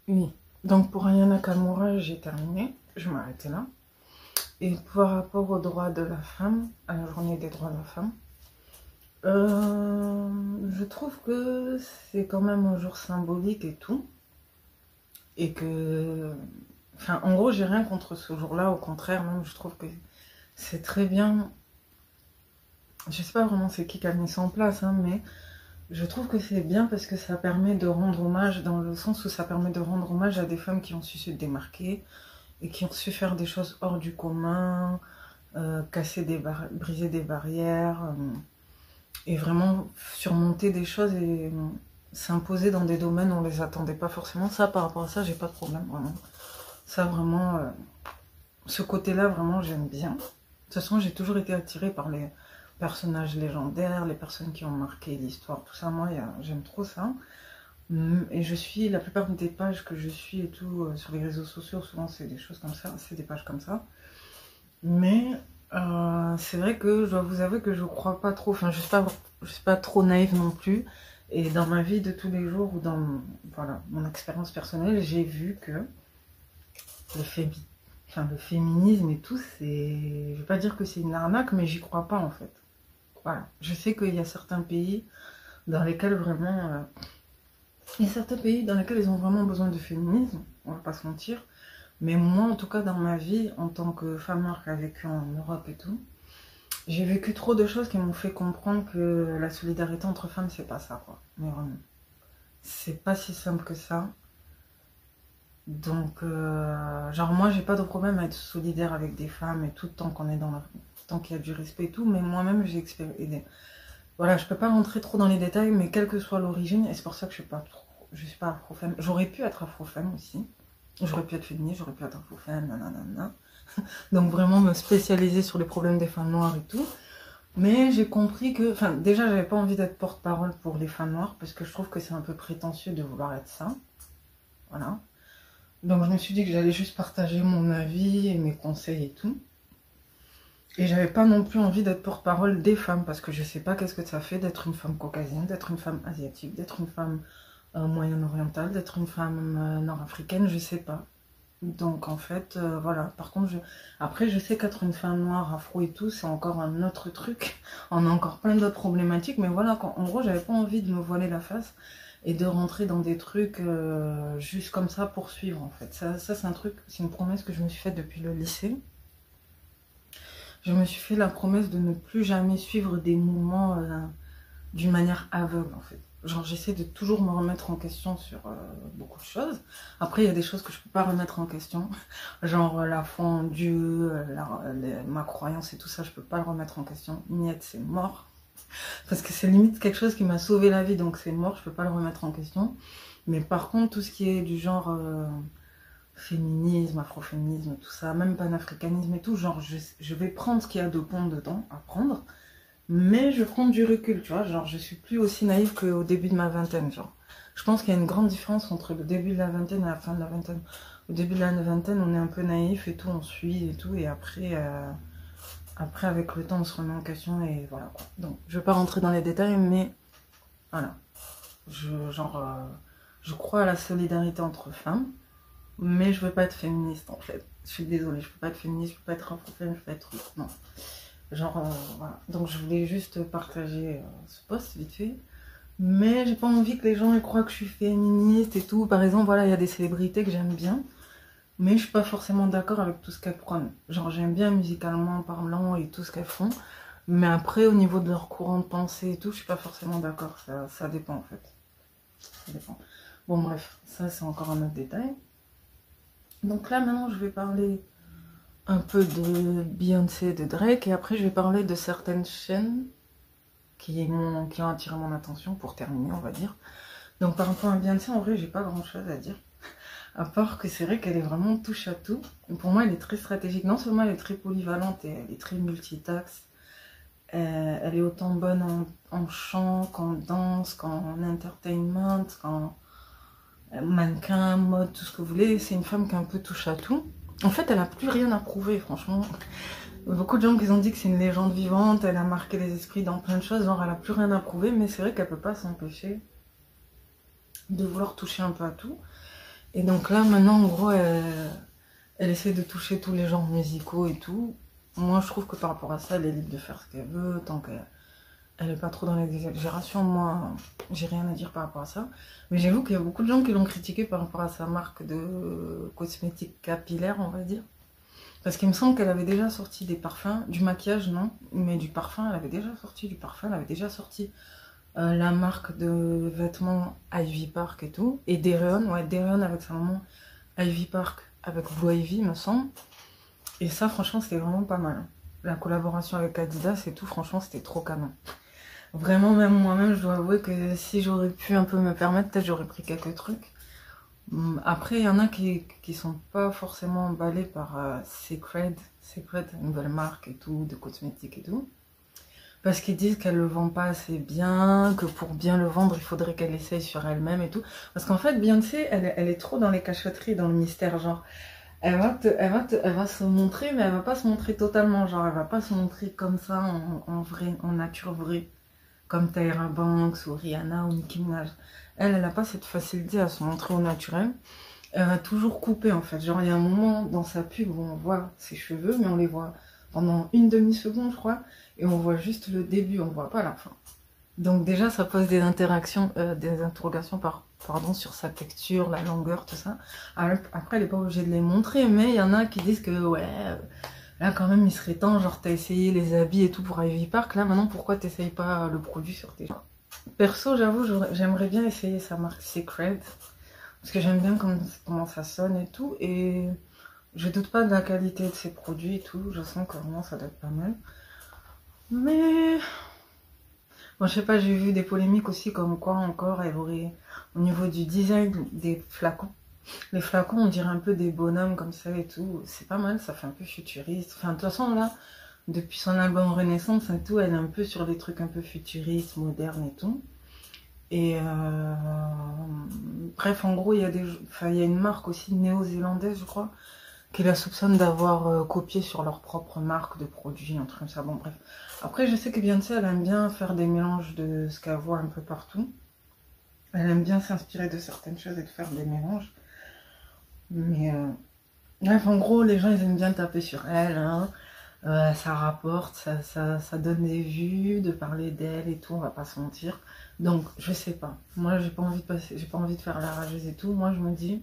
Oui. Donc pour Aya Nakamura, j'ai terminé. Je vais m'arrêter là. Et par rapport aux droits de la femme, à la journée des droits de la femme, je trouve que c'est quand même un jour symbolique et tout. Et que... Enfin, en gros, j'ai rien contre ce jour-là. Au contraire, même, je trouve que c'est très bien. Je sais pas vraiment c'est qui a mis ça en place, hein, mais je trouve que c'est bien parce que ça permet de rendre hommage, dans le sens où ça permet de rendre hommage à des femmes qui ont su se démarquer et qui ont su faire des choses hors du commun, briser des barrières, et vraiment surmonter des choses et s'imposer dans des domaines où on les attendait pas forcément. Ça, par rapport à ça, j'ai pas de problème, vraiment. Ça, vraiment, ce côté-là, vraiment, j'aime bien. De toute façon, j'ai toujours été attirée par les personnages légendaires, les personnes qui ont marqué l'histoire, tout ça. Moi, j'aime trop ça. Et je suis, la plupart des pages que je suis et tout, sur les réseaux sociaux, souvent c'est des choses comme ça, c'est des pages comme ça. Mais c'est vrai que je dois vous avouer que je crois pas trop, enfin je suis pas trop naïve non plus. Et dans ma vie de tous les jours ou dans voilà, mon expérience personnelle, j'ai vu que le, le féminisme et tout, c'est... Je vais pas dire que c'est une arnaque, mais j'y crois pas en fait. Voilà. Je sais qu'il y a certains pays dans lesquels vraiment... il y a certains pays dans lesquels ils ont vraiment besoin de féminisme, on va pas se mentir. Mais moi, en tout cas, dans ma vie, en tant que femme noire qui a vécu en Europe et tout, j'ai vécu trop de choses qui m'ont fait comprendre que la solidarité entre femmes, c'est pas ça, quoi. Mais vraiment. C'est pas si simple que ça. Donc, genre, moi, j'ai pas de problème à être solidaire avec des femmes et tout, tant qu'on est dans la... tant qu'il y a du respect et tout, mais moi-même, j'ai expérimenté. Voilà, je peux pas rentrer trop dans les détails, mais quelle que soit l'origine, et c'est pour ça que je suis pas afro-femme. J'aurais pu être afro-femme aussi. J'aurais pu être féministe, j'aurais pu être afro-femme, nanana. Donc vraiment me spécialiser sur les problèmes des femmes noires et tout. Mais j'ai compris que, enfin, déjà, j'avais pas envie d'être porte-parole pour les femmes noires parce que je trouve que c'est un peu prétentieux de vouloir être ça. Voilà. Donc je me suis dit que j'allais juste partager mon avis et mes conseils et tout. Et j'avais pas non plus envie d'être porte-parole des femmes parce que je sais pas qu'est-ce que ça fait d'être une femme caucasienne, d'être une femme asiatique, d'être une femme moyen-orientale, d'être une femme nord-africaine, je sais pas. Donc en fait, voilà. Par contre, après, je sais qu'être une femme noire, afro et tout, c'est encore un autre truc. On a encore plein d'autres problématiques, mais voilà, en gros, j'avais pas envie de me voiler la face et de rentrer dans des trucs juste comme ça pour suivre en fait. Ça c'est un truc, c'est une promesse que je me suis faite depuis le lycée. Je me suis fait la promesse de ne plus jamais suivre des mouvements d'une manière aveugle en fait. Genre j'essaie de toujours me remettre en question sur beaucoup de choses. Après il y a des choses que je peux pas remettre en question. Genre la foi en Dieu, ma croyance et tout ça, je peux pas le remettre en question. Niet, c'est mort. Parce que c'est limite quelque chose qui m'a sauvé la vie, donc c'est mort, je peux pas le remettre en question. Mais par contre tout ce qui est du genre féminisme, afroféminisme, tout ça, même panafricanisme et tout, genre je vais prendre ce qu'il y a de bon dedans, à prendre. Mais je prends du recul, tu vois, genre je suis plus aussi naïve qu'au début de ma vingtaine, genre. Je pense qu'il y a une grande différence entre le début de la vingtaine et la fin de la vingtaine. Au début de la vingtaine, on est un peu naïf et tout, on suit et tout, et après, après avec le temps, on se remet en question et voilà quoi. Donc, je vais pas rentrer dans les détails, mais voilà. Je crois à la solidarité entre femmes, mais je veux pas être féministe en fait. Je suis désolée, je peux pas être féministe, je peux pas être afro-féministe, je peux pas être... Non. Genre, voilà. Donc je voulais juste partager ce post vite fait. Mais j'ai pas envie que les gens ils croient que je suis féministe et tout. Par exemple, voilà, il y a des célébrités que j'aime bien. Mais je suis pas forcément d'accord avec tout ce qu'elles prennent. Genre, j'aime bien musicalement parlant et tout ce qu'elles font. Mais après, au niveau de leur courant de pensée et tout, je suis pas forcément d'accord. Ça dépend en fait. Ça dépend. Bon, bref, ça c'est encore un autre détail. Donc là, maintenant, je vais parler un peu de Beyoncé et de Drake, et après je vais parler de certaines chaînes qui ont attiré mon attention pour terminer, on va dire. Donc par rapport à Beyoncé, en vrai, j'ai pas grand chose à dire, à part que c'est vrai qu'elle est vraiment touche à tout. Pour moi, elle est très stratégique. Non seulement elle est très polyvalente et elle est très multitaxe, elle est autant bonne en chant qu'en danse, qu'en entertainment, qu'en mannequin, mode, tout ce que vous voulez. C'est une femme qui un peu touche à tout. En fait, elle a plus rien à prouver, franchement. Beaucoup de gens qui ont dit que c'est une légende vivante, elle a marqué les esprits dans plein de choses, genre elle a plus rien à prouver, mais c'est vrai qu'elle peut pas s'empêcher de vouloir toucher un peu à tout. Et donc là, maintenant, en gros, elle essaie de toucher tous les genres musicaux et tout. Moi, je trouve que par rapport à ça, elle est libre de faire ce qu'elle veut, tant qu'elle est pas trop dans l'exagération. Moi, j'ai rien à dire par rapport à ça. Mais j'avoue qu'il y a beaucoup de gens qui l'ont critiqué par rapport à sa marque de cosmétiques capillaires, on va dire. Parce qu'il me semble qu'elle avait déjà sorti des parfums, du maquillage non, mais du parfum, elle avait déjà sorti du parfum, elle avait déjà sorti la marque de vêtements Ivy Park et tout, et Dereon, ouais, Dereon avec sa maman, Ivy Park avec Blue Ivy, me semble. Et ça, franchement, c'était vraiment pas mal. La collaboration avec Adidas et tout, franchement, c'était trop canon. Vraiment, même moi-même, je dois avouer que si j'aurais pu un peu me permettre, peut-être j'aurais pris quelques trucs. Après, il y en a qui sont pas forcément emballés par Secret, une nouvelle marque et tout, de cosmétiques et tout. Parce qu'ils disent qu'elle le vend pas assez bien, que pour bien le vendre, il faudrait qu'elle essaye sur elle-même et tout. Parce qu'en fait, Beyoncé, elle est trop dans les cachotteries, dans le mystère, genre. Elle va se montrer, mais elle va pas se montrer totalement, genre, elle va pas se montrer comme ça, en vrai, en nature vraie. Comme Tyra Banks ou Rihanna ou Nicki Minaj. Elle a pas cette facilité à se montrer au naturel. Elle va toujours couper en fait. Genre il y a un moment dans sa pub où on voit ses cheveux, mais on les voit pendant une demi-seconde je crois, et on voit juste le début, on voit pas la fin. Donc déjà ça pose des interrogations pardon, sur sa texture, la longueur, tout ça. Après elle est pas obligée de les montrer, mais il y en a qui disent que ouais, là quand même il serait temps, genre t'as essayé les habits et tout pour Ivy Park, là maintenant pourquoi t'essayes pas le produit sur tes gens? Perso j'avoue j'aimerais bien essayer sa marque Secret, parce que j'aime bien comment ça sonne et tout, et je doute pas de la qualité de ses produits et tout, je sens que vraiment ça doit être pas mal. Mais bon, je sais pas, j'ai vu des polémiques aussi comme quoi encore elle aurait, au niveau du design des flacons. Les flacons, on dirait un peu des bonhommes comme ça et tout. C'est pas mal, ça fait un peu futuriste. Enfin, de toute façon, là, depuis son album Renaissance et tout, elle est un peu sur des trucs un peu futuristes, modernes et tout. Et bref, en gros, il y a une marque aussi néo-zélandaise, je crois, qui la soupçonne d'avoir copié sur leur propre marque de produits, un truc comme ça. Bon, bref. Après, je sais que Beyoncé, elle aime bien faire des mélanges de ce qu'elle voit un peu partout. Elle aime bien s'inspirer de certaines choses et de faire des mélanges. Mais bref, en gros, les gens, ils aiment bien taper sur elle, hein. Ça rapporte, ça donne des vues, de parler d'elle et tout, on va pas se mentir. Donc, je sais pas. Moi, j'ai pas envie de faire la rageuse et tout. Moi, je me dis,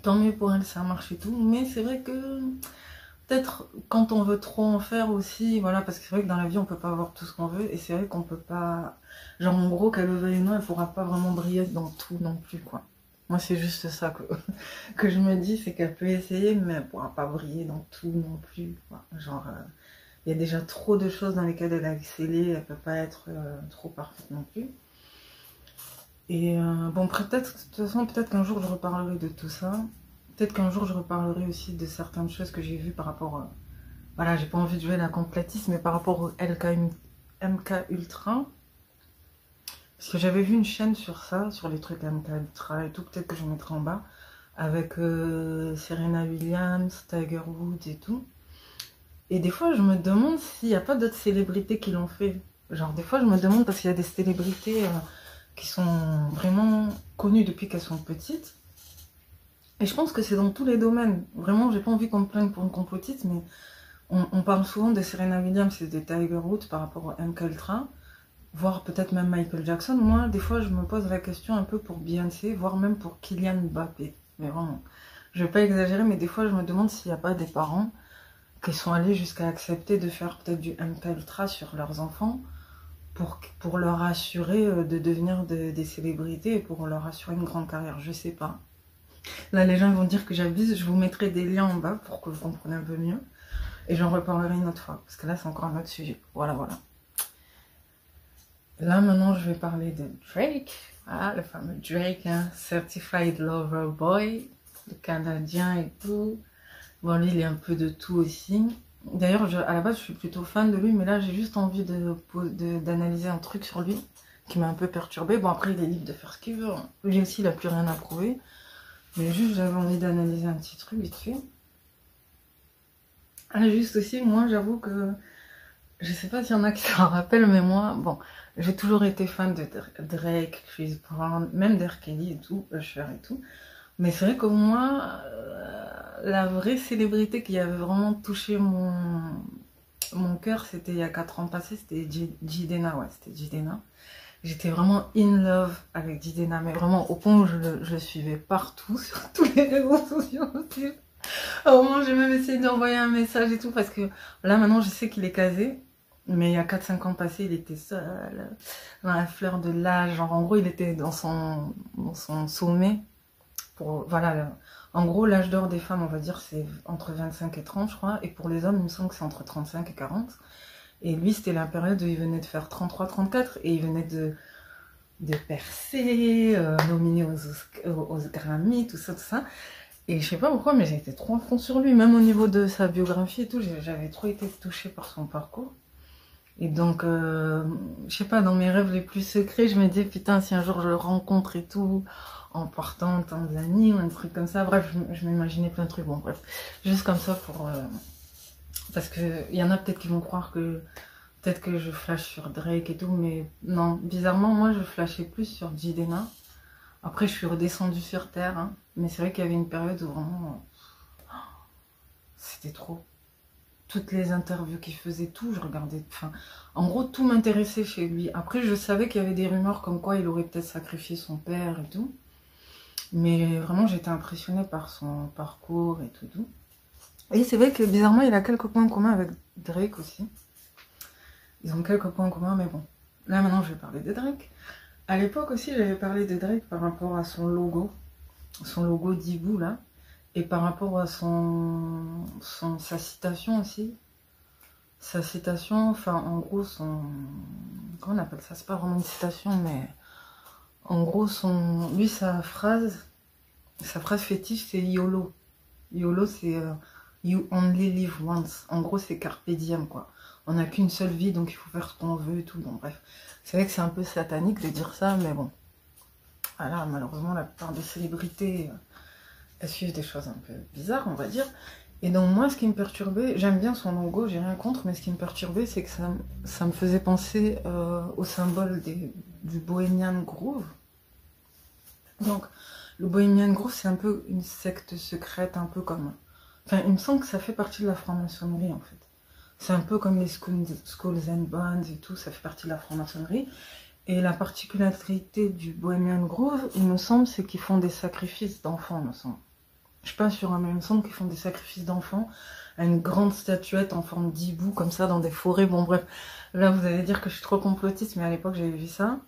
tant mieux pour elle, ça marche et tout. Mais c'est vrai que peut-être quand on veut trop en faire aussi, voilà, parce que c'est vrai que dans la vie, on peut pas avoir tout ce qu'on veut. Et c'est vrai qu'on peut pas. Genre, en gros, qu'elle le veuille ou non, elle pourra pas vraiment briller dans tout non plus, quoi. Moi, c'est juste ça que je me dis, c'est qu'elle peut essayer, mais elle pourra pas briller dans tout non plus, quoi. Genre, il y a déjà trop de choses dans lesquelles elle a excellé, elle peut pas être trop parfaite non plus. Et bon, peut-être, de toute façon, peut-être qu'un jour je reparlerai de tout ça. Peut-être qu'un jour je reparlerai aussi de certaines choses que j'ai vues par rapport. Voilà, j'ai pas envie de jouer la complétiste, mais par rapport au MK Ultra. Parce que j'avais vu une chaîne sur ça, sur les trucs MK Ultra et tout, peut-être que je mettrai en bas. Avec Serena Williams, Tiger Woods et tout. Et des fois, je me demande s'il n'y a pas d'autres célébrités qui l'ont fait. Genre, des fois, je me demande parce qu'il y a des célébrités qui sont vraiment connues depuis qu'elles sont petites. Et je pense que c'est dans tous les domaines. Vraiment, j'ai pas envie qu'on me plaigne pour une complotiste, mais on parle souvent de Serena Williams et de Tiger Woods par rapport au MK Ultra, voire peut-être même Michael Jackson. Moi, des fois, je me pose la question un peu pour Beyoncé, voire même pour Kylian Mbappé. Mais vraiment, je vais pas exagérer, mais des fois, je me demande s'il n'y a pas des parents qui sont allés jusqu'à accepter de faire peut-être du MK Ultra sur leurs enfants pour leur assurer de devenir des célébrités et pour leur assurer une grande carrière. Je sais pas. Là, les gens vont dire que j'abuse. Je vous mettrai des liens en bas pour que vous compreniez un peu mieux. Et j'en reparlerai une autre fois. Parce que là, c'est encore un autre sujet. Voilà, voilà. Là, maintenant, je vais parler de Drake. Ah, le fameux Drake, hein, Certified Lover Boy, le Canadien et tout. Bon, lui, il est un peu de tout aussi. D'ailleurs, à la base, je suis plutôt fan de lui, mais là, j'ai juste envie d'analyser un truc sur lui qui m'a un peu perturbée. Bon, après, il est libre de faire ce qu'il veut, hein. Lui aussi, il n'a plus rien à prouver. Mais juste, j'avais envie d'analyser un petit truc vite fait. Ah, juste aussi, moi, j'avoue que je sais pas s'il y en a qui s'en rappellent, mais moi, bon, j'ai toujours été fan de Drake, Chris Brown, même d'R. Kelly et tout, Usher et tout. Mais c'est vrai que moi, la vraie célébrité qui avait vraiment touché mon cœur, c'était il y a 4 ans passés, c'était Jidenna, ouais, c'était Jidenna. J'étais vraiment in love avec Jidenna, mais vraiment au point où je le suivais partout, sur tous les réseaux sociaux aussi. Au moment, j'ai même essayé d'envoyer un message et tout, parce que là, maintenant, je sais qu'il est casé. Mais il y a 4-5 ans passés, il était seul, dans la fleur de l'âge. Genre, en gros, il était dans son sommet. Pour, voilà, en gros, l'âge d'or des femmes, on va dire, c'est entre 25 et 30, je crois. Et pour les hommes, il me semble que c'est entre 35 et 40. Et lui, c'était la période où il venait de faire 33-34. Et il venait de percer, nominé aux Grammy, tout ça, tout ça. Et je sais pas pourquoi, mais j'ai été trop à fond sur lui. Même au niveau de sa biographie et tout, j'avais trop été touchée par son parcours. Et donc, je sais pas, dans mes rêves les plus secrets, je me dis, putain, si un jour je le rencontre et tout, en partant en Tanzanie ou un truc comme ça, bref, je m'imaginais plein de trucs, bon, bref, juste comme ça pour... parce que il y en a peut-être qui vont croire que, peut-être que je flash sur Drake et tout, mais non, bizarrement, moi, je flashais plus sur Jidenna. Après, je suis redescendue sur Terre, hein, mais c'est vrai qu'il y avait une période où vraiment, c'était trop. Toutes les interviews qu'il faisait, tout, je regardais. Enfin, en gros, tout m'intéressait chez lui. Après, je savais qu'il y avait des rumeurs comme quoi il aurait peut-être sacrifié son père et tout. Mais vraiment, j'étais impressionnée par son parcours et tout. Tout. Et c'est vrai que bizarrement, il a quelques points en commun avec Drake aussi. Ils ont quelques points en commun, mais bon. Là, maintenant, je vais parler de Drake. À l'époque aussi, j'avais parlé de Drake par rapport à son logo d'Ibu, là. Et par rapport à sa citation aussi. Sa citation, enfin, en gros, comment on appelle ça? C'est pas vraiment une citation, mais en gros, lui, sa phrase fétiche, c'est YOLO. YOLO, c'est You only live once. En gros, c'est carpe diem, quoi. On n'a qu'une seule vie, donc il faut faire ce qu'on veut et tout. Bon, bref. C'est vrai que c'est un peu satanique de dire ça, mais bon. Voilà, malheureusement, la plupart des célébrités, elles suivent des choses un peu bizarres, on va dire. Et donc moi, ce qui me perturbait, j'aime bien son logo, j'ai rien contre, mais ce qui me perturbait, c'est que ça me faisait penser au symbole du Bohemian Grove. Donc, le Bohemian Grove, c'est un peu une secte secrète, un peu comme... Enfin, il me semble que ça fait partie de la franc-maçonnerie, en fait. C'est un peu comme les Skulls and Bones et tout, ça fait partie de la franc-maçonnerie. Et la particularité du Bohemian Grove, il me semble, c'est qu'ils font des sacrifices d'enfants, il me semble. Je suis pas sûre, mais il me semble qu'ils font des sacrifices d'enfants à une grande statuette en forme d'hibou, comme ça, dans des forêts. Bon, bref, là, vous allez dire que je suis trop complotiste, mais à l'époque, j'avais vu ça.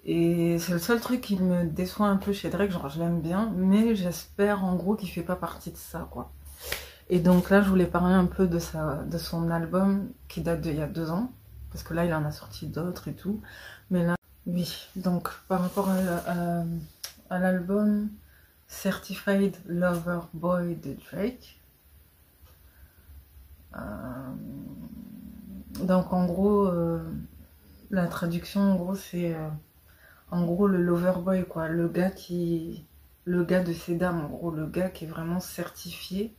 Et c'est le seul truc qui me déçoit un peu chez Drake, genre, je l'aime bien, mais j'espère, en gros, qu'il fait pas partie de ça, quoi. Et donc là, je voulais parler un peu de son album, qui date d'il y a 2 ans, parce que là, il en a sorti d'autres et tout. Mais là, oui. Donc, par rapport à l'album... Certified Lover Boy de Drake. Donc en gros, la traduction en gros c'est en gros le lover boy quoi, le gars de ces dames, en gros le gars qui est vraiment certifié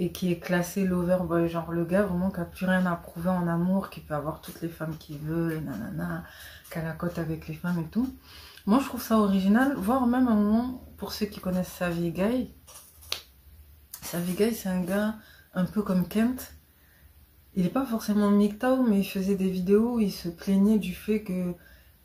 et qui est classé lover boy, genre le gars vraiment qui a plus rien à prouver en amour, qui peut avoir toutes les femmes qu'il veut, et nanana, qui a la cote avec les femmes et tout. Moi je trouve ça original, voire même un moment, pour ceux qui connaissent Savvy Guy, c'est un gars un peu comme Kent. Il n'est pas forcément MGTOW, mais il faisait des vidéos où il se plaignait du fait que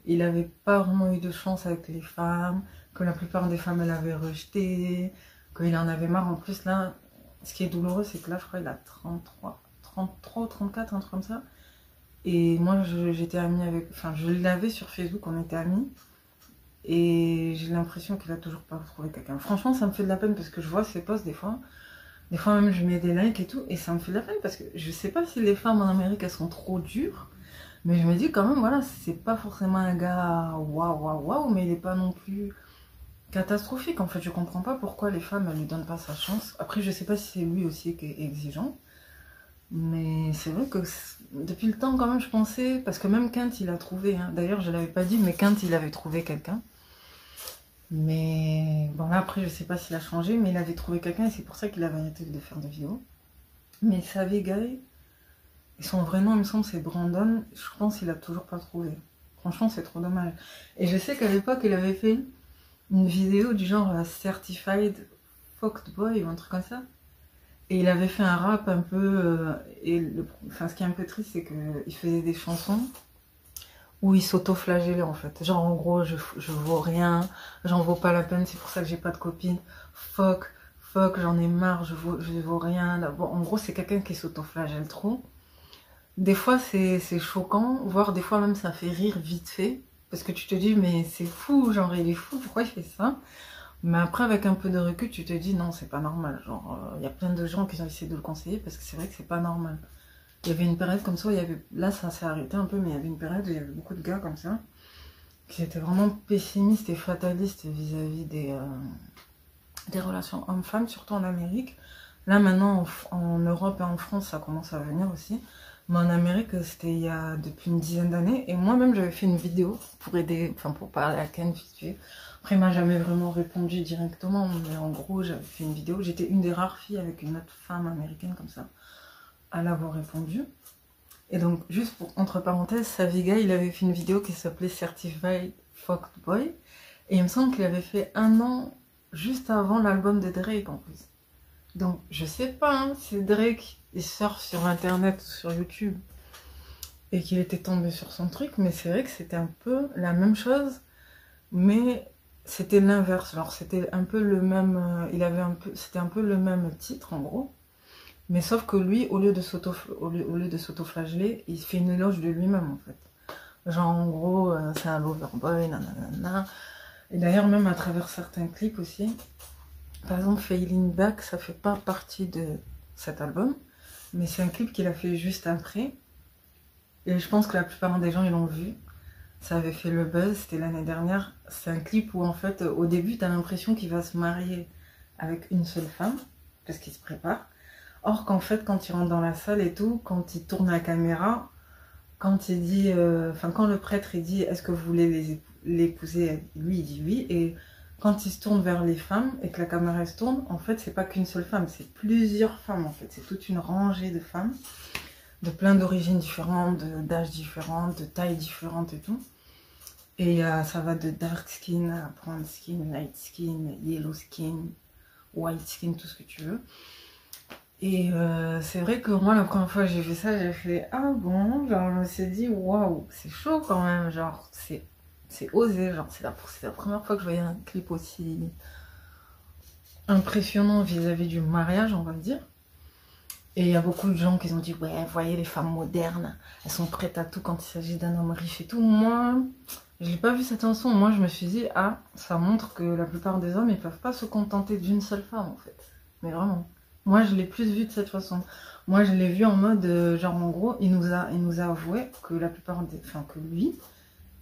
il n'avait pas vraiment eu de chance avec les femmes, que la plupart des femmes l'avaient rejeté, qu'il en avait marre. En plus là, ce qui est douloureux, c'est que là je crois qu'il a 33 ou 34, un truc comme ça. Et moi j'étais amie avec, enfin je l'avais sur Facebook, on était amis. Et j'ai l'impression qu'il a toujours pas trouvé quelqu'un. Franchement, ça me fait de la peine parce que je vois ses posts des fois. Des fois même je mets des likes et tout. Et ça me fait de la peine parce que je sais pas si les femmes en Amérique elles sont trop dures. Mais je me dis quand même, voilà, c'est pas forcément un gars waouh, mais il est pas non plus catastrophique. En fait, je comprends pas pourquoi les femmes elles lui donnent pas sa chance. Après, je sais pas si c'est lui aussi qui est exigeant. Mais c'est vrai que depuis le temps quand même je pensais, parce que même Kent il a trouvé, hein. D'ailleurs je l'avais pas dit, mais Kent il avait trouvé quelqu'un. Mais bon là après je sais pas s'il a changé, mais il avait trouvé quelqu'un et c'est pour ça qu'il avait arrêté de faire des vidéos. Mais Savvy Guy, et son vrai nom il me semble c'est Brandon, je pense qu'il a toujours pas trouvé. Franchement c'est trop dommage. Et je sais qu'à l'époque il avait fait une vidéo du genre Certified Fucked Boy ou un truc comme ça. Et il avait fait un rap un peu... enfin, ce qui est un peu triste, c'est qu'il faisait des chansons où il s'auto-flagellait en fait. Genre en gros, je vaux rien, j'en vaux pas la peine, c'est pour ça que j'ai pas de copine. Fuck, j'en ai marre, je vaux rien. Bon, en gros, c'est quelqu'un qui s'auto-flagelle trop. Des fois, c'est choquant, voire des fois même ça fait rire vite fait. Parce que tu te dis, mais c'est fou, genre il est fou, pourquoi il fait ça? Mais après, avec un peu de recul, tu te dis, non, c'est pas normal. Genre, il y a plein de gens qui ont essayé de le conseiller parce que c'est vrai que c'est pas normal. Il y avait une période comme ça où il y avait... Là, ça s'est arrêté un peu, mais il y avait une période où il y avait beaucoup de gars comme ça qui étaient vraiment pessimistes et fatalistes vis-à-vis des relations hommes-femmes, surtout en Amérique. Là, maintenant, en Europe et en France, ça commence à venir aussi. Mais en Amérique, c'était il y a depuis une dizaine d'années. Et moi-même, j'avais fait une vidéo pour aider, enfin, pour parler à Ken vite fait. Après, il m'a jamais vraiment répondu directement, mais en gros, j'avais fait une vidéo. J'étais une des rares filles avec une autre femme américaine comme ça à l'avoir répondu. Et donc, juste pour, entre parenthèses, Saviga, il avait fait une vidéo qui s'appelait Certified Fucked Boy. Et il me semble qu'il avait fait 1 an juste avant l'album de Drake en plus. Donc, je sais pas hein, si Drake il surfe sur internet ou sur YouTube et qu'il était tombé sur son truc, mais c'est vrai que c'était un peu la même chose, mais c'était l'inverse. Genre, c'était un peu le même. C'était un peu le même titre en gros. Mais sauf que lui, au lieu de s'auto-flageller, il fait une éloge de lui-même en fait. Genre en gros, c'est un loverboy, nanana. Et d'ailleurs, même à travers certains clips aussi, par exemple, Failing Back, ça fait pas partie de cet album, mais c'est un clip qu'il a fait juste après. Et je pense que la plupart des gens ils l'ont vu. Ça avait fait le buzz, c'était l'année dernière. C'est un clip où en fait, au début, t'as l'impression qu'il va se marier avec une seule femme, parce qu'il se prépare. Or qu'en fait, quand il rentre dans la salle et tout, quand il tourne la caméra, quand il dit, quand le prêtre il dit, est-ce que vous voulez l'épouser, lui il dit oui, et quand il se tourne vers les femmes et que la caméra se tourne, en fait, c'est pas qu'une seule femme, c'est plusieurs femmes en fait, c'est toute une rangée de femmes, de plein d'origines différentes, d'âges différents, de tailles différentes et tout. Et ça va de dark skin à brown skin, light skin, yellow skin, white skin, tout ce que tu veux. Et c'est vrai que moi, la première fois que j'ai fait ça, j'ai fait ah bon, genre je me suis dit waouh, c'est chaud quand même, genre c'est osé, genre c'est la première fois que je voyais un clip aussi impressionnant vis-à-vis du mariage, on va dire. Et il y a beaucoup de gens qui ont dit ouais, voyez les femmes modernes, elles sont prêtes à tout quand il s'agit d'un homme riche et tout. Moi, je n'ai pas vu cette chanson, moi je me suis dit ah, ça montre que la plupart des hommes ils peuvent pas se contenter d'une seule femme en fait, mais vraiment. Moi, je l'ai plus vu de cette façon. Moi, je l'ai vu en mode, genre, en gros, il nous a avoué que la plupart des... Enfin, que lui,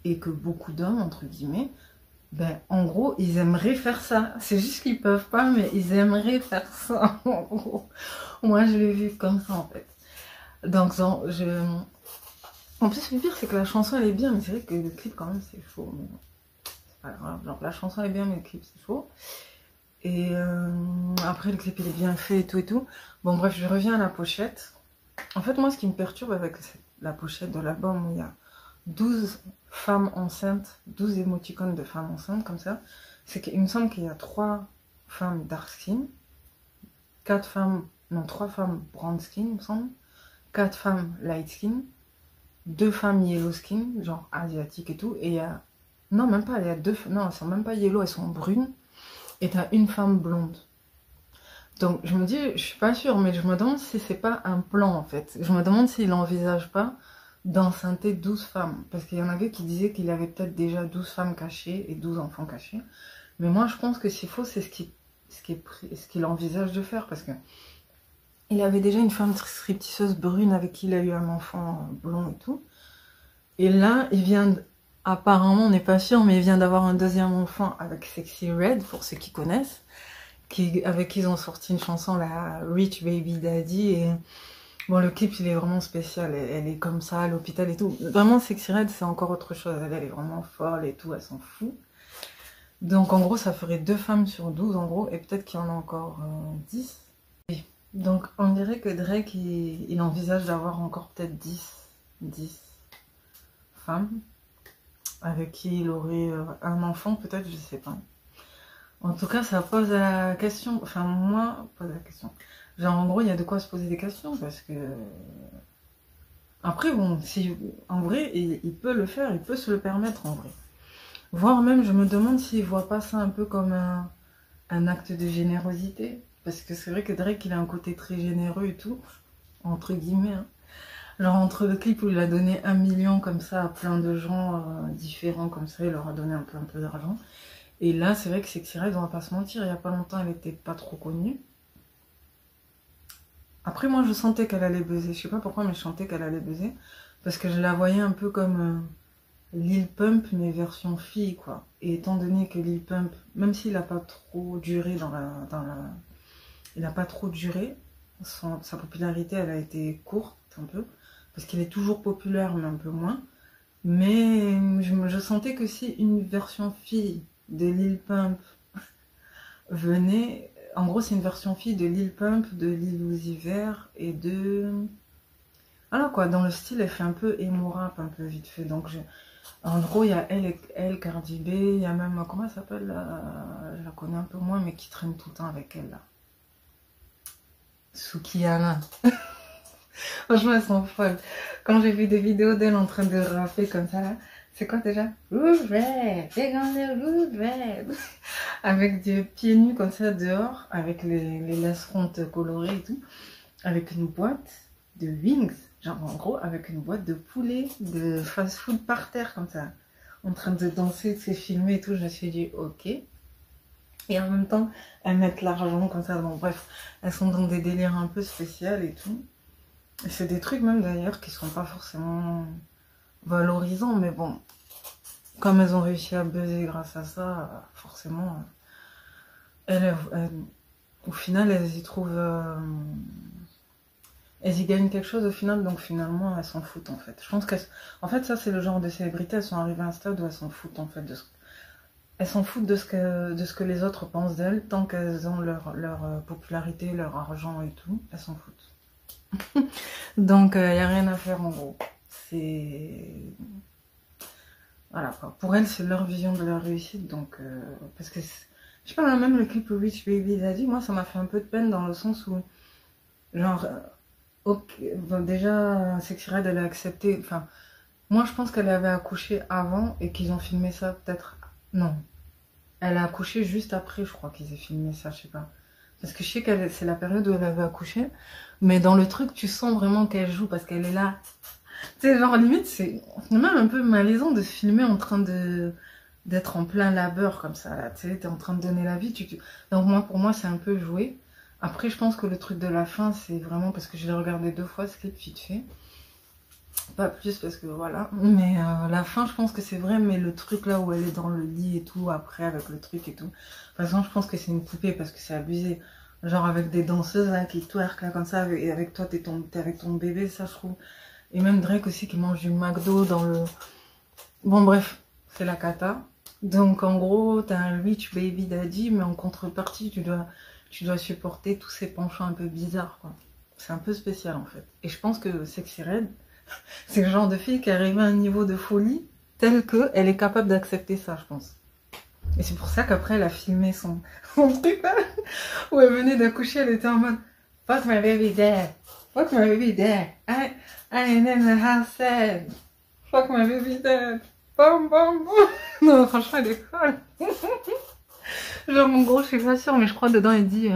et que beaucoup d'hommes, entre guillemets, ben, en gros, ils aimeraient faire ça. C'est juste qu'ils peuvent pas, mais ils aimeraient faire ça, en gros. Moi, je l'ai vu comme ça, en fait. Donc, en plus, le pire, c'est que la chanson, elle est bien, mais c'est vrai que le clip, quand même, c'est faux. Mais... c'est pas grave. Genre, la chanson est bien, mais le clip, c'est faux. Et après, le clip, il est bien fait et tout et tout. Bon, bref, je reviens à la pochette. En fait, moi, ce qui me perturbe avec la pochette de l'album, où il y a 12 femmes enceintes, 12 émoticônes de femmes enceintes, comme ça, c'est qu'il me semble qu'il y a 3 femmes dark skin, 3 femmes brown skin, il me semble, 4 femmes light skin, 2 femmes yellow skin, genre asiatique et tout, et il y a... Non, même pas, il y a 2... Non, elles sont même pas yellow, elles sont brunes. Et t'as une femme blonde. Donc je me dis, je suis pas sûre, mais je me demande si c'est pas un plan en fait. Je me demande s'il envisage pas d'enceinter 12 femmes. Parce qu'il y en avait qui disaient qu'il avait peut-être déjà 12 femmes cachées et 12 enfants cachés. Mais moi je pense que s'il faut, c'est ce qu'il envisage de faire. Parce que il avait déjà une femme stripteaseuse brune avec qui il a eu un enfant blond et tout. Et là, il vient... Apparemment, on n'est pas sûr, mais il vient d'avoir un deuxième enfant avec Sexy Red, pour ceux qui connaissent, avec qui ils ont sorti une chanson, la Rich Baby Daddy, et bon, le clip, il est vraiment spécial, elle est comme ça, à l'hôpital et tout. Vraiment, Sexy Red, c'est encore autre chose, elle est vraiment folle et tout, elle s'en fout. Donc, en gros, ça ferait 2 femmes sur 12, en gros, et peut-être qu'il y en a encore 10. Donc, on dirait que Drake, il envisage d'avoir encore peut-être 10 femmes, avec qui il aurait un enfant peut-être, je sais pas. En tout cas, ça pose la question. Enfin, moi, pose la question. Genre, en gros, il y a de quoi se poser des questions parce que. Après, bon, si, en vrai, il peut le faire, il peut se le permettre en vrai. Voire même, je me demande s'il voit pas ça un peu comme un acte de générosité. Parce que c'est vrai que Drake, il a un côté très généreux et tout, entre guillemets. Hein. Genre, entre le clip où il a donné 1 million comme ça à plein de gens différents, comme ça, il leur a donné un peu d'argent. Et là, c'est vrai que Sexy Red, on va pas se mentir, il y a pas longtemps, elle était pas trop connue. Après, moi, je sentais qu'elle allait buzzer. Je sais pas pourquoi, mais je sentais qu'elle allait buzzer. Parce que je la voyais un peu comme Lil Pump, mais version fille, quoi. Et étant donné que Lil Pump, même s'il a pas trop duré il a pas trop duré, sa popularité, elle a été courte, un peu. Parce qu'il est toujours populaire, mais un peu moins. Mais je sentais que si une version fille de Lil Pump venait. En gros, c'est une version fille de Lil Pump, de Lil Uzi Vert et de. Voilà quoi, dans le style, elle fait un peu emo rap, un peu vite fait. Donc, en gros, il y a elle, Cardi B, il y a même. Comment elle s'appelle je la connais un peu moins, mais qui traîne tout le temps avec elle là. Sukiyana. Franchement, elles sont folles. Quand j'ai vu des vidéos d'elle en train de rapper comme ça là, c'est quoi déjà? Rouge red, c'est comme le rouge red. Avec des pieds nus comme ça dehors, avec les lacerontes colorées et tout, avec une boîte de wings, genre en gros avec une boîte de poulet, de fast-food par terre comme ça, en train de danser, de se filmer et tout. Je me suis dit ok. Et en même temps, elles mettent l'argent comme ça. Bon bref, elles sont dans des délires un peu spéciaux et tout. Et c'est des trucs même d'ailleurs qui sont pas forcément valorisants, mais bon, comme elles ont réussi à buzzer grâce à ça, forcément, au final, elles y trouvent. Elles y gagnent quelque chose au final, donc finalement, elles s'en foutent en fait. Je pense en fait, ça, c'est le genre de célébrité, elles sont arrivées à un stade où elles s'en foutent en fait elles s'en foutent de ce que les autres pensent d'elles, tant qu'elles ont leur popularité, leur argent et tout, elles s'en foutent. Donc, il n'y a rien à faire en gros. C'est. Voilà quoi. Pour elles, c'est leur vision de leur réussite, donc. Parce que. Je sais pas, même le clip Rich Baby Daddy, moi, ça m'a fait un peu de peine dans le sens où. Genre. Ok, bon, déjà, Sexy Red, elle a accepté. Enfin, moi, je pense qu'elle avait accouché avant et qu'ils ont filmé ça peut-être. Non. Elle a accouché juste après, je crois qu'ils aient filmé ça, je sais pas. Parce que je sais que c'est la période où elle avait accouché. Mais dans le truc, tu sens vraiment qu'elle joue parce qu'elle est là. Tu sais, genre, limite, c'est même un peu malaisant de se filmer en train d'être en plein labeur comme ça. Là. Tu sais, t'es en train de donner la vie. Donc, moi, pour moi, c'est un peu joué. Après, je pense que le truc de la fin, c'est vraiment parce que je l'ai regardé 2 fois, ce clip vite fait. Pas plus parce que voilà. Mais la fin, je pense que c'est vrai. Mais le truc là où elle est dans le lit et tout, après, avec le truc et tout. Par exemple, je pense que c'est une poupée parce que c'est abusé. Genre avec des danseuses là qui twerk là comme ça. Et avec toi, t'es avec ton bébé, ça, je trouve. Et même Drake aussi qui mange du McDo dans le. Bon, bref, c'est la cata. Donc en gros, t'as un rich baby daddy, mais en contrepartie, tu dois supporter tous ces penchants un peu bizarres, quoi. C'est un peu spécial en fait. Et je pense que Sexy Red, c'est le genre de fille qui arrive à un niveau de folie tel qu'elle est capable d'accepter ça, je pense. Et c'est pour ça qu'après, elle a filmé son truc là, où elle venait d'accoucher, elle était en mode Fuck my baby dad, fuck my baby dad, I ain't in the house sad, fuck my baby dad, bam bam bam. Non, franchement, elle est folle. Genre, en gros, je suis pas sûre, mais je crois dedans, elle dit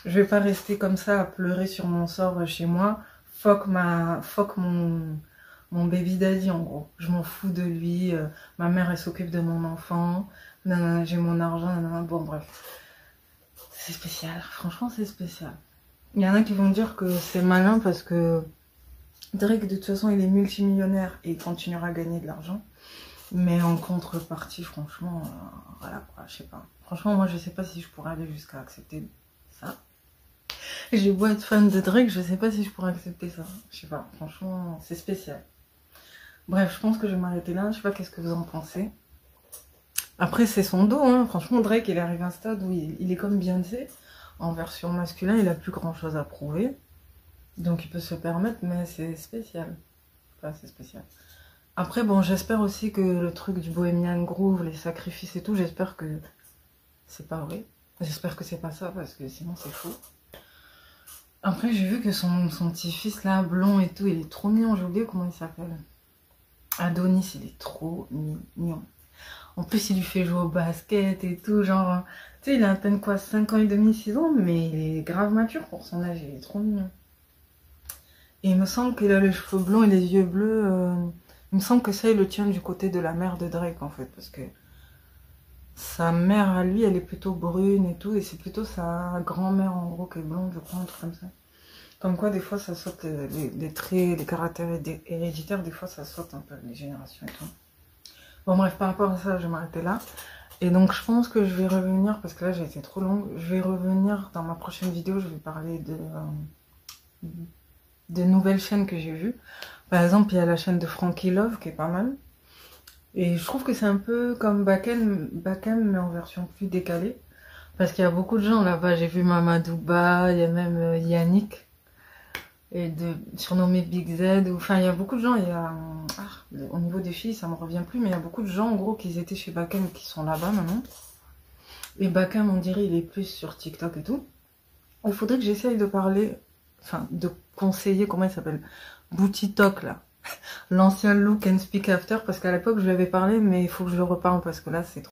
je vais pas rester comme ça à pleurer sur mon sort chez moi. Fuck mon baby daddy en gros. Je m'en fous de lui. Ma mère elle s'occupe de mon enfant. Nanana, j'ai mon argent. Nanana. Bon bref. C'est spécial. Franchement c'est spécial. Il y en a qui vont me dire que c'est malin parce que Drake de toute façon il est multimillionnaire et il continuera à gagner de l'argent. Mais en contrepartie franchement voilà quoi, je sais pas. Franchement moi je sais pas si je pourrais aller jusqu'à accepter ça. J'ai beau être fan de Drake, je sais pas si je pourrais accepter ça. Je sais pas, franchement, c'est spécial. Bref, je pense que je vais m'arrêter là. Je sais pas qu'est-ce que vous en pensez. Après, c'est son dos, hein. Franchement, Drake, il est arrivé à un stade où il est comme Beyoncé. En version masculin, il a plus grand chose à prouver. Donc, il peut se permettre, mais c'est spécial. Enfin, c'est spécial. Après, bon, j'espère aussi que le truc du Bohemian Groove, les sacrifices et tout, j'espère que c'est pas vrai. J'espère que c'est pas ça parce que sinon c'est faux. Après j'ai vu que son petit-fils là, blond et tout, il est trop mignon, j'ai oublié comment il s'appelle. Adonis, il est trop mignon. En plus il lui fait jouer au basket et tout, genre... Tu sais, il a à peine quoi, 5 ans et demi, 6 ans, mais il est grave mature pour son âge, il est trop mignon. Et il me semble qu'il a les cheveux blonds et les yeux bleus. Il me semble que ça, il le tient du côté de la mère de Drake, en fait. Parce que sa mère, à lui, elle est plutôt brune et tout. Et c'est plutôt sa grand-mère, en gros, qui est blonde, je crois, un truc comme ça. Comme quoi, des fois, ça saute les traits, les caractères héréditaires. Des fois, ça saute un peu les générations et tout. Bon, bref, par rapport à ça, je vais m'arrêter là. Et donc, je pense que je vais revenir, parce que là, j'ai été trop longue. Je vais revenir dans ma prochaine vidéo. Je vais parler de nouvelles chaînes que j'ai vues. Par exemple, il y a la chaîne de Frankie Love qui est pas mal. Et je trouve que c'est un peu comme Bakem, mais en version plus décalée. Parce qu'il y a beaucoup de gens là-bas. J'ai vu Mamadouba, il y a même Yannick, surnommé Big Z. Enfin, il y a beaucoup de gens. Il y a, au niveau des filles, ça me revient plus, mais il y a beaucoup de gens en gros qui étaient chez Bakem qui sont là-bas maintenant. Et Bakem, on dirait, il est plus sur TikTok et tout. Il faudrait que j'essaye de parler, enfin, de conseiller, comment il s'appelle, Booty Talk là. L'ancien Look and Speak After, parce qu'à l'époque je lui avais parlé, mais il faut que je le reparle parce que là c'est trop.